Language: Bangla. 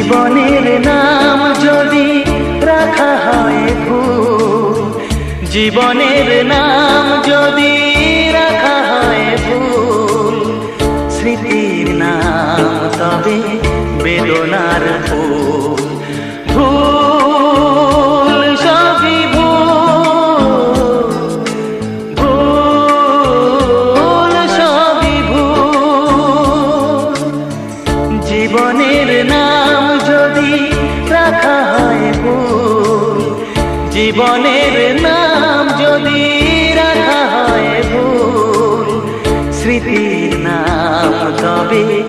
জীবনের নাম যদি রাখা হয় ভুল, জীবনের নাম যদি রাখা হয় ভুল, স্মৃতির নাম তবে বেদনার ফুল। ভুল সবই ভুল, ভুল সবই ভুল। জীবনের নাম যদি রাখা হয় ভুল, জীবনের নাম যদি রাখা